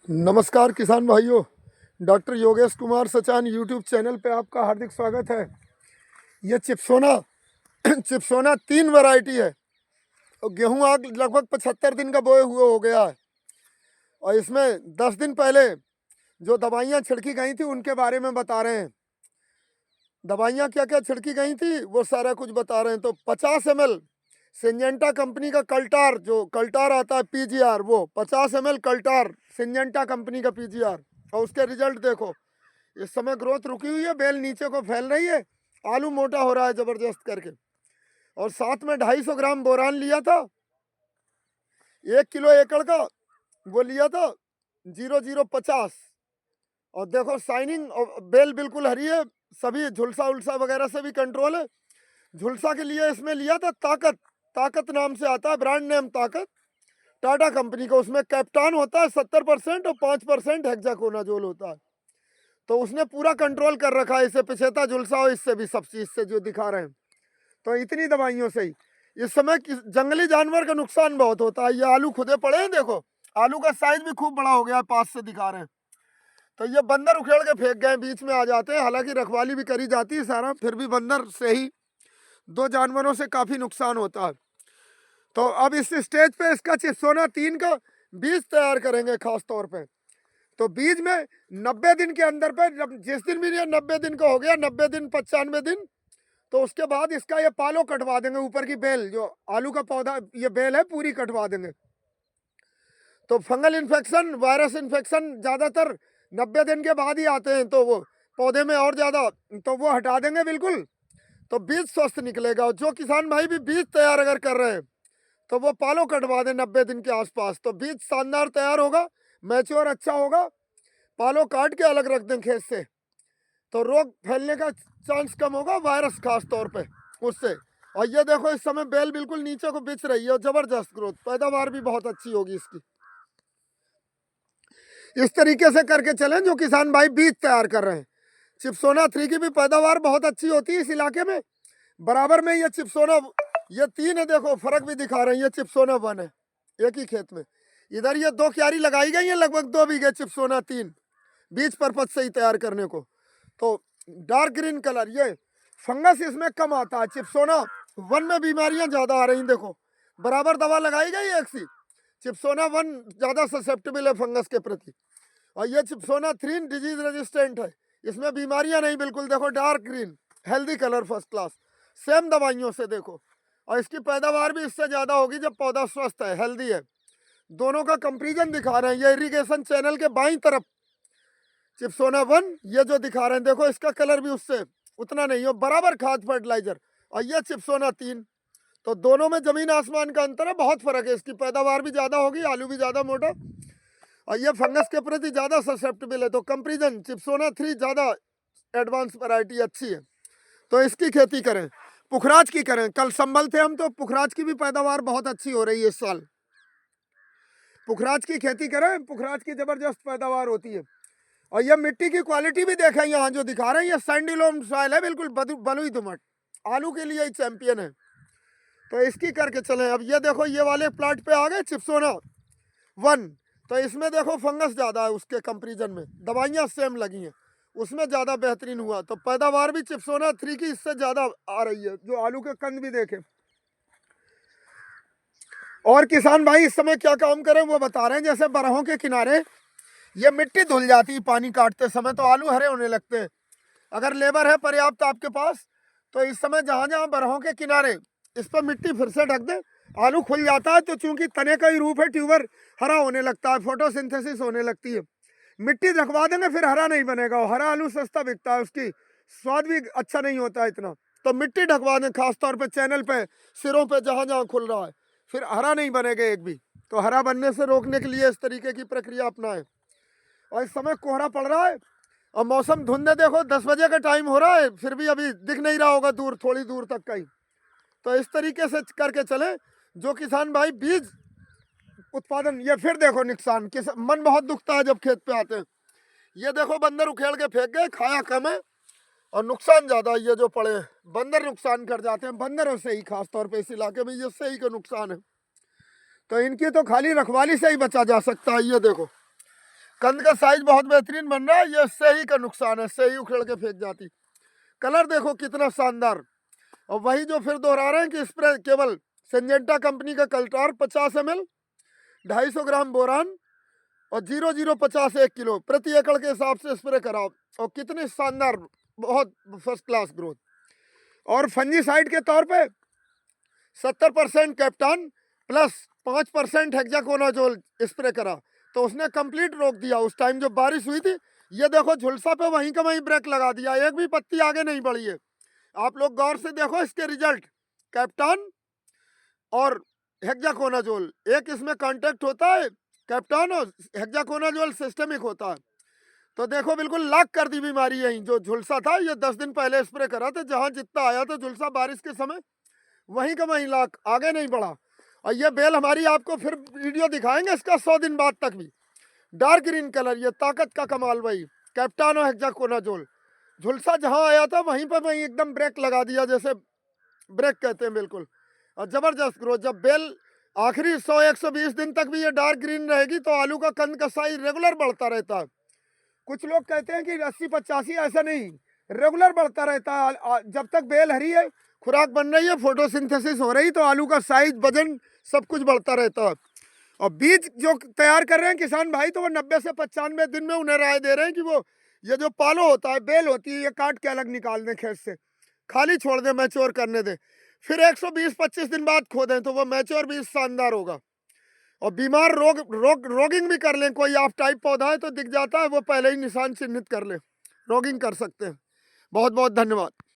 नमस्कार किसान भाइयों। Doctor Yogesh Kumar Sachan YouTube channel पे आपका हार्दिक स्वागत है। ये चिप्सोना चिप्सोना 3 वैरायटी है और गेहूं आग लगभग 75 दिन का बोए हुए हो गया है। और इसमें 10 दिन पहले जो दवाइयाँ छिड़की गई थी उनके बारे में बता रहे हैं। दवाइयाँ क्या क्या छिड़की गई थी वो सारा कुछ बता रहे हैं। तो 50 ml सिंजेंटा कंपनी का कल्टार, जो कल्टार आता है पीजीआर, वो 50 ml कल्टार सिंजेंटा कंपनी का पीजीआर। और उसके रिजल्ट देखो, इस समय ग्रोथ रुकी हुई है, बेल नीचे को फैल रही है, आलू मोटा हो रहा है जबरदस्त करके। और साथ में 250 ग्राम बोरान लिया था, 1 किलो एकड़ का वो लिया था 0050। और देखो शाइनिंग और बेल बिल्कुल हरी है, सभी झुलसा उलसा वगैरह से भी कंट्रोल है। झुलसा के लिए इसमें लिया था ताकत, ताकत नाम से आता है, ब्रांड नेम ताकत, टाटा कंपनी का। उसमें कैप्टान होता है 70% और 5% हेक्साकोनाजोल होता है। तो उसने पूरा कंट्रोल कर रखा है इसे, पिछेता झुलसा हो, इससे भी, सब चीज से जो दिखा रहे हैं। तो इतनी दवाइयों से ही इस समय जंगली जानवर का नुकसान बहुत होता है। ये आलू खुदे पड़े हैं, देखो आलू का साइज भी खूब बड़ा हो गया है, पास से दिखा रहे हैं। तो ये बंदर उखेड़ के फेंक गए, बीच में आ जाते हैं। हालांकि रखवाली भी करी जाती है सारा, फिर भी बंदर से ही दो जानवरों से काफी नुकसान होता है। तो अब इस स्टेज पे इसका चिप्सोना 3 का बीज तैयार करेंगे खास तौर पे। तो बीज में 90 दिन के अंदर पे, जब जिस दिन भी ये 90 दिन का हो गया, 90 दिन 95 दिन, तो उसके बाद इसका ये पालो कटवा देंगे, ऊपर की बेल जो आलू का पौधा ये बेल है पूरी कटवा देंगे। तो फंगल इन्फेक्शन, वायरस इन्फेक्शन ज़्यादातर 90 दिन के बाद ही आते हैं, तो वो पौधे में और ज़्यादा, तो वो हटा देंगे बिल्कुल। तो बीज स्वस्थ निकलेगा। और जो किसान भाई भी बीज तैयार अगर कर रहे हैं तो वो पालो कटवा दें 90 दिन के आसपास, तो बीज शानदार तैयार होगा, मैच्योर अच्छा होगा। पालो काट के अलग रख दें खेत से, तो रोग फैलने का चांस कम होगा, वायरस खास तौर पे उससे। और ये देखो इस समय बेल बिल्कुल नीचे को बिछ रही है और जबरदस्त ग्रोथ, पैदावार भी बहुत अच्छी होगी इसकी। इस तरीके से करके चलें जो किसान भाई बीज तैयार कर रहे हैं। चिप्सोना 3 की भी पैदावार बहुत अच्छी होती है इस इलाके में। बराबर में ये चिप्सोना, ये 3 है, देखो फर्क भी दिखा रहे हैं। ये चिप्सोना 1 है एक ही खेत में। इधर ये 2 क्यारी लगाई गई है, लगभग 2 बीघे चिप्सोना 3 बीज पर्पज से ही तैयार करने को। तो डार्क ग्रीन कलर, ये फंगस इसमें कम आता है। चिप्सोना 1 में बीमारियां ज्यादा आ रही, देखो बराबर दवा लगाई गई एक सी। चिप्सोना 1 ज्यादा ससेप्टेबल है फंगस के प्रति, और ये चिप्सोना 3 डिजीज रेजिस्टेंट है, इसमें बीमारियां नहीं बिल्कुल। देखो dark green, healthy colour, first class, same दवाइयों से देखो। और इसकी पैदावार भी इससे ज्यादा होगी जब पौधा स्वस्थ है, हेल्दी है। दोनों का कंपेरिजन दिखा रहे हैं। ये इरिगेशन चैनल के बाईं तरफ चिप्सोना 1, ये जो दिखा रहे हैं देखो, इसका कलर भी उससे उतना नहीं हो, बराबर खाद फर्टिलाइजर। और ये चिप्सोना 3, तो दोनों में जमीन आसमान का अंतर है, बहुत फर्क है। इसकी पैदावार भी ज्यादा होगी, आलू भी ज्यादा मोटा, और ये फंगस के प्रति ज्यादा ससेप्टेबल है। तो कंपेरिजन चिप्सोना 3 ज्यादा एडवांस वैरायटी अच्छी है, तो इसकी खेती करें। पुखराज की करें, कल संभल थे हम, तो पुखराज की भी पैदावार बहुत अच्छी हो रही है इस साल। पुखराज की खेती करें, पुखराज की जबरदस्त पैदावार होती है। और ये मिट्टी की क्वालिटी भी देखें, यहाँ जो दिखा रहे हैं ये सैंडी लोम सॉइल है, बिल्कुल बलुई दोमट, आलू के लिए ही चैंपियन है। तो इसकी करके चलें। अब ये देखो, ये वाले प्लाट पे आ गए चिप्सोना 1, तो इसमें देखो फंगस ज़्यादा है उसके कंपेरिजन में, दवाइयाँ सेम लगी हैं, उसमें ज़्यादा बेहतरीन हुआ। तो पैदावार भी चिप्सोना 3 की इससे ज़्यादा आ रही है, जो आलू के कंद भी देखे। और किसान भाई इस समय क्या काम करें वो बता रहे हैं। जैसे बरहों के किनारे ये मिट्टी धुल जाती है पानी काटते समय, तो आलू हरे होने लगते हैं। अगर लेबर है पर्याप्त आपके पास, तो इस समय जहाँ जहाँ बरहों के किनारे इस पर मिट्टी फिर से ढक दें, आलू खुल जाता है। तो चूंकि तने का ही रूप है, ट्यूबर हरा होने लगता है, फोटोसिंथेसिस होने लगती है। मिट्टी ढकवा देंगे फिर हरा नहीं बनेगा, और हरा आलू सस्ता बिकता है, उसकी स्वाद भी अच्छा नहीं होता है इतना। तो मिट्टी ढकवा दें, खासतौर पर चैनल पे, सिरों पे, जहाँ जहाँ खुल रहा है, फिर हरा नहीं बनेगा एक भी। तो हरा बनने से रोकने के लिए इस तरीके की प्रक्रिया अपनाएं। और इस समय कोहरा पड़ रहा है और मौसम धुंध, देखो 10 बजे का टाइम हो रहा है, फिर भी अभी दिख नहीं रहा होगा दूर, थोड़ी दूर तक का ही। तो इस तरीके से करके चले जो किसान भाई बीज उत्पादन। ये फिर देखो नुकसान, मन बहुत दुखता है जब खेत पे आते हैं। ये देखो बंदर उखेड़ के फेंक गए, खाया कम है और नुकसान ज्यादा। ये जो पड़े हैं बंदर नुकसान कर जाते हैं, बंदरों से ही खासतौर पे इस इलाके में ये सही का नुकसान है। तो इनकी तो खाली रखवाली से ही बचा जा सकता है। ये देखो कंद का साइज बहुत बेहतरीन बन रहा है। ये सही का नुकसान है, सही उखड़ के फेंक जाती। कलर देखो कितना शानदार। और वही जो फिर दोहरा रहे हैं कि स्प्रे केवल सिंजेंटा कंपनी का कल्टार 50 ml, 250 ग्राम बोरान और 0050 1 किलो प्रति एकड़ के हिसाब से स्प्रे कराओ। और कितनी शानदार, बहुत फर्स्ट क्लास ग्रोथ। और फंजीसाइड के तौर पे 70% कैप्टान प्लस 5% हेक्साकोनाजोल स्प्रे करा तो उसने कंप्लीट रोक दिया। उस टाइम जो बारिश हुई थी, ये देखो झुलसा पे वहीं का वहीं ब्रेक लगा दिया, एक भी पत्ती आगे नहीं बढ़ी है। आप लोग गौर से देखो इसके रिजल्ट। कैप्टान और हेक्साकोनाजोल, एक इसमें कांटेक्ट होता है, कैप्टान और हेक्साकोनाजोल सिस्टमिक होता है। तो देखो बिल्कुल लाक कर दी बीमारी। यही जो झुलसा था ये 10 दिन पहले स्प्रे करा था, जहां जितना आया था झुलसा बारिश के समय वहीं का वहीं लाक, आगे नहीं बढ़ा। और ये बेल हमारी आपको फिर वीडियो दिखाएंगे इसका 100 दिन बाद तक भी। डार्क ग्रीन कलर, ये ताकत का कमाल। वही कैप्टान और हेक्साकोनाजोल, झुलसा जहां आया था वहीं पर वहीं एकदम ब्रेक लगा दिया, जैसे ब्रेक कहते हैं बिल्कुल। और जबरदस्त ग्रोथ। जब बेल आखिरी 100-120 दिन तक भी ये डार्क ग्रीन रहेगी तो आलू का कंद का साइज रेगुलर बढ़ता रहता है। कुछ लोग कहते हैं कि 80-85, ऐसा नहीं, रेगुलर बढ़ता रहता है। जब तक बेल हरी है, खुराक बन रही है, फोटोसिंथेसिस हो रही, तो आलू का साइज, वजन सब कुछ बढ़ता रहता है। और बीज जो तैयार कर रहे हैं किसान भाई, तो वो 90 से 95 दिन में उन्हें राय दे रहे हैं कि वो ये जो पालो होता है, बेल होती है, ये काट के अलग निकाल दें खेत से, खाली छोड़ दें, मैच्योर करने दें, फिर 120-25 दिन बाद खो दें, तो वो मैच्योर बीज शानदार होगा। और बीमार रोगिंग भी कर लें, कोई आप टाइप पौधा है तो दिख जाता है, वो पहले ही निशान चिन्हित कर लें, रोगिंग कर सकते हैं। बहुत बहुत धन्यवाद।